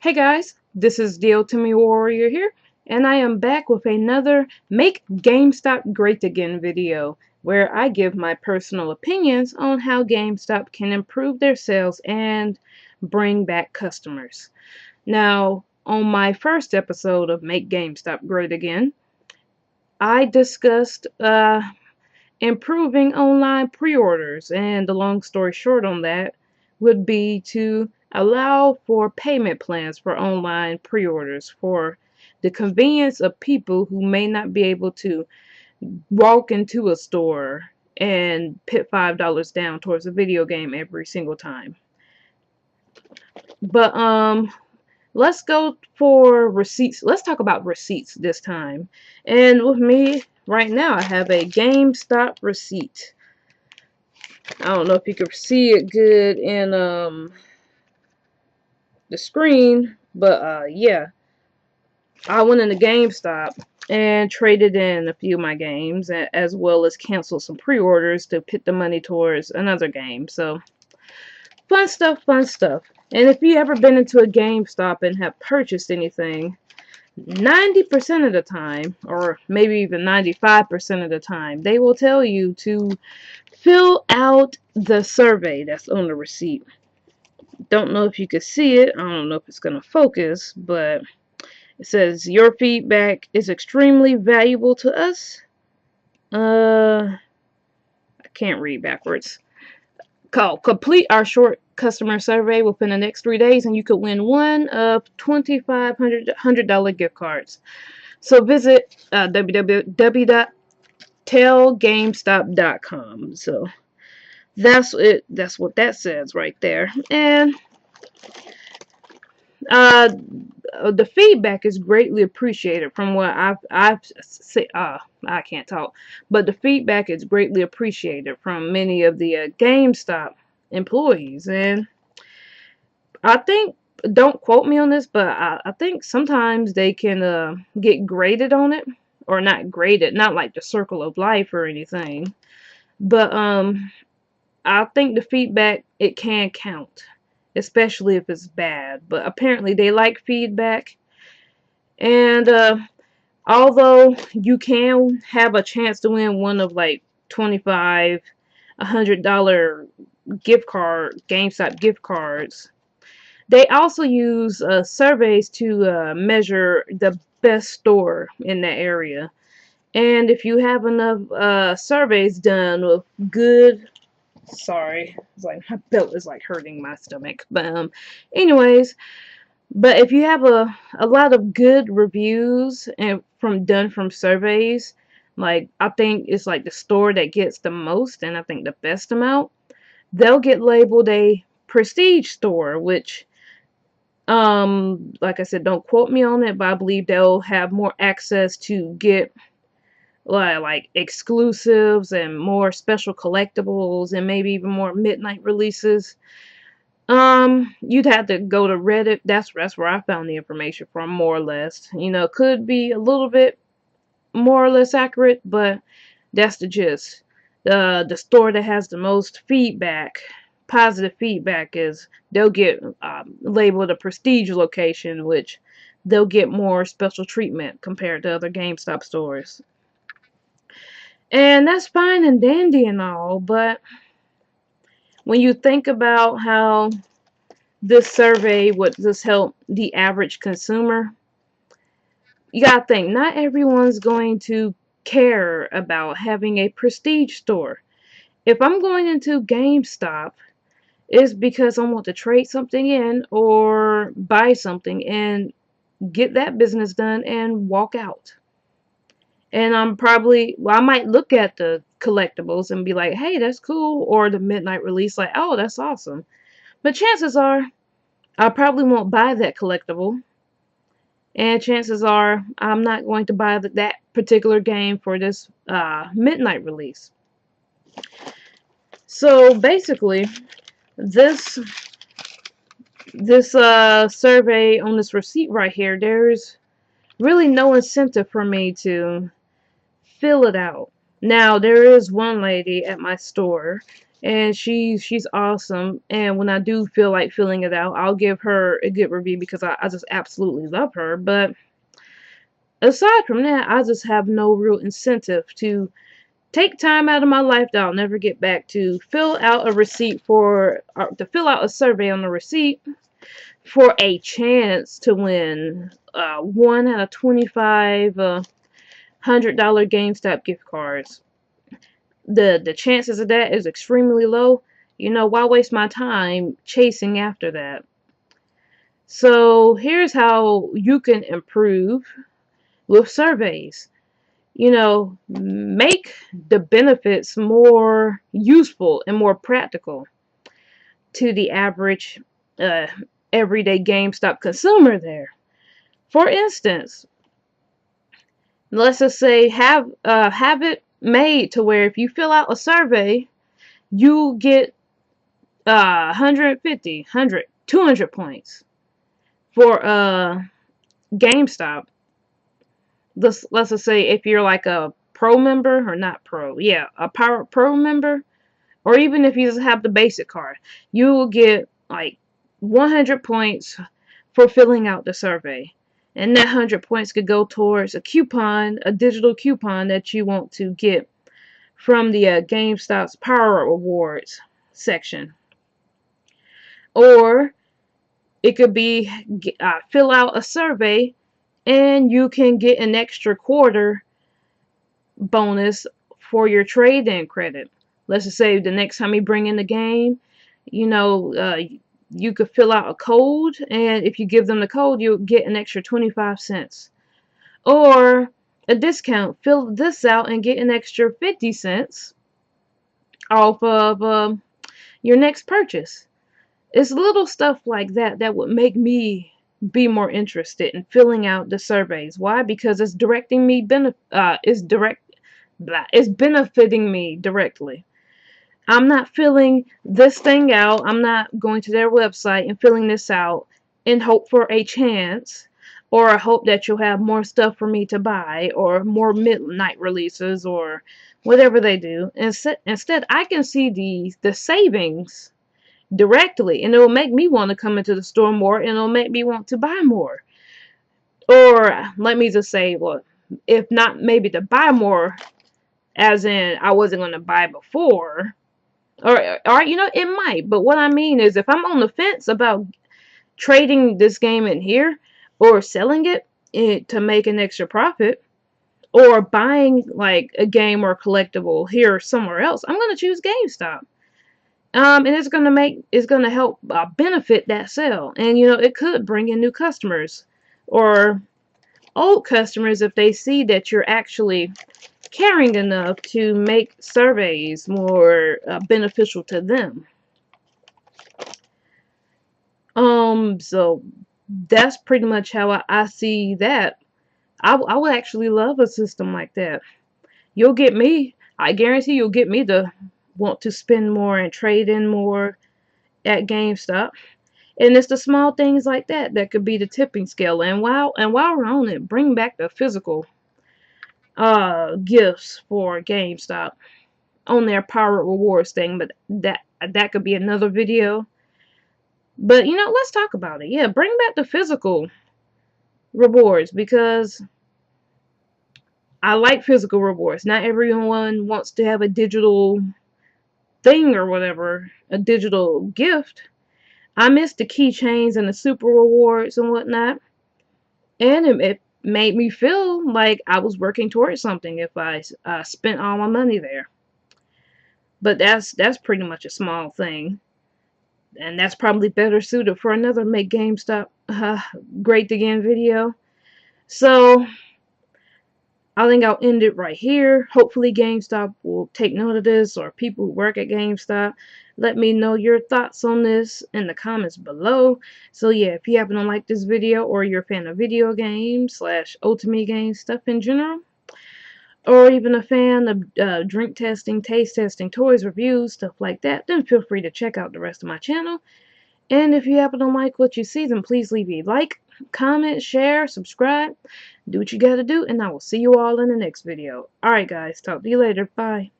Hey guys, this is the Ultimate Warrior here, and I am back with another Make GameStop Great Again video, where I give my personal opinions on how GameStop can improve their sales and bring back customers. Now, on my first episode of Make GameStop Great Again, I discussed improving online pre-orders, and the long story short on that would be to allow for payment plans for online pre-orders for the convenience of people who may not be able to walk into a store and put $5 down towards a video game every single time. But let's go for receipts. Let's talk about receipts this time. And with me right now, I have a GameStop receipt. I don't know if you can see it good in the screen, but yeah. I went into GameStop and traded in a few of my games, as well as canceled some pre-orders to put the money towards another game. So, fun stuff, fun stuff. And if you ever been into a GameStop and have purchased anything, 90% of the time, or maybe even 95% of the time, they will tell you to fill out the survey that's on the receipt. Don't know if you can see it. I don't know if it's going to focus, but it says your feedback is extremely valuable to us. I can't read backwards. Complete our short customer survey within the next 3 days, and you could win one of $2,500 gift cards. So visit www.tellgamestop.com. So that's it. That's what that says right there. And the feedback is greatly appreciated from what I've say. I can't talk, but the feedback is greatly appreciated from many of the GameStop employees, and I think, don't quote me on this, but I think sometimes they can get graded on it, or not graded, not like the circle of life or anything, but I think the feedback, it can count, especially if it's bad. But apparently they like feedback, and although you can have a chance to win one of like 25, $100 gift card, GameStop gift cards, they also use surveys to measure the best store in that area. And if you have enough surveys done with good, sorry, it's like my belt is like hurting my stomach, but anyways, but if you have a lot of good reviews and from surveys, like I think it's like the store that gets the most and I think the best amount, they'll get labeled a prestige store, which like I said, don't quote me on it, but I believe they'll have more access to get like exclusives and more special collectibles and maybe even more midnight releases. You'd have to go to Reddit. That's where I found the information from, more or less. You know, could be a little bit more or less accurate, but that's the gist. The store that has the most feedback, positive feedback, is they'll get labeled a prestige location, which they'll get more special treatment compared to other GameStop stores. And that's fine and dandy and all, but when you think about how this survey would just help the average consumer, you gotta think, not everyone's going to care about having a prestige store. If I'm going into GameStop, it's because I want to trade something in or buy something and get that business done and walk out. And I'm probably, well, I might look at the collectibles and be like, hey, that's cool, or the midnight release, like, oh, that's awesome. But chances are, I probably won't buy that collectible. And chances are, I'm not going to buy that particular game for this midnight release. So basically, this survey on this receipt right here, there's really no incentive for me to fill it out. Now, there is one lady at my store, and she's awesome. And when I do feel like filling it out, I'll give her a good review because I just absolutely love her. But aside from that, I just have no real incentive to take time out of my life that I'll never get back to fill out a receipt for, or to fill out a survey on the receipt for a chance to win 1 out of 25 $100 GameStop gift cards. The chances of that is extremely low. You know, why waste my time chasing after that? So here's how you can improve with surveys. You know, make the benefits more useful and more practical to the average uh, everyday GameStop consumer there. For instance, let's just say have it made to where if you fill out a survey, you get 150, 100, 200 points for GameStop. Let's just say if you're like a pro member, or not pro, yeah, a power pro member, or even if you just have the basic card, you will get like 100 points for filling out the survey. And that 100 points could go towards a coupon, a digital coupon that you want to get from the GameStop's Power Rewards section. Or it could be fill out a survey and you can get an extra quarter bonus for your trade-in credit. Let's just say the next time you bring in the game, you know, you could fill out a code, and if you give them the code, you'll get an extra 25 cents. Or a discount. Fill this out and get an extra 50 cents off of your next purchase. It's little stuff like that that would make me be more interested in filling out the surveys. Why? Because it's directing me it's benefiting me directly. I'm not filling this thing out. I'm not going to their website and filling this out in hope for a chance, or I hope that you'll have more stuff for me to buy, or more midnight releases, or whatever they do. Instead, I can see the savings directly, and it will make me want to come into the store more, and it'll make me want to buy more. Or let me just say, well, if not maybe to buy more, as in I wasn't going to buy before, or you know, it might, but what I mean is if I'm on the fence about trading this game in here or selling it to make an extra profit, or buying like a game or collectible here or somewhere else, I'm going to choose GameStop. And it's gonna help benefit that sale, and you know, it could bring in new customers or old customers if they see that you're actually caring enough to make surveys more beneficial to them. So that's pretty much how I see that. I would actually love a system like that. You'll get me. I guarantee you'll get me to want to spend more and trade in more at GameStop. And it's the small things like that that could be the tipping scale. And while we're on it, bring back the physical gifts for GameStop on their Power Rewards thing. But that could be another video. But you know, let's talk about it. Yeah, bring back the physical rewards, because I like physical rewards. Not everyone wants to have a digital thing or whatever, a digital gift. I miss the keychains and the super rewards and whatnot, and it made me feel like I was working towards something if I spent all my money there. But that's pretty much a small thing, and that's probably better suited for another Make GameStop Great Again video. So I think I'll end it right here. Hopefully GameStop will take note of this, or people who work at GameStop. Let me know your thoughts on this in the comments below. So yeah, if you happen to like this video, or you're a fan of video games / ultimate game stuff in general, or even a fan of drink testing, taste testing, toys, reviews, stuff like that, then feel free to check out the rest of my channel. And if you happen to like what you see, then please leave a like, comment, share, subscribe. Do what you gotta do, and I will see you all in the next video. Alright guys, talk to you later. Bye.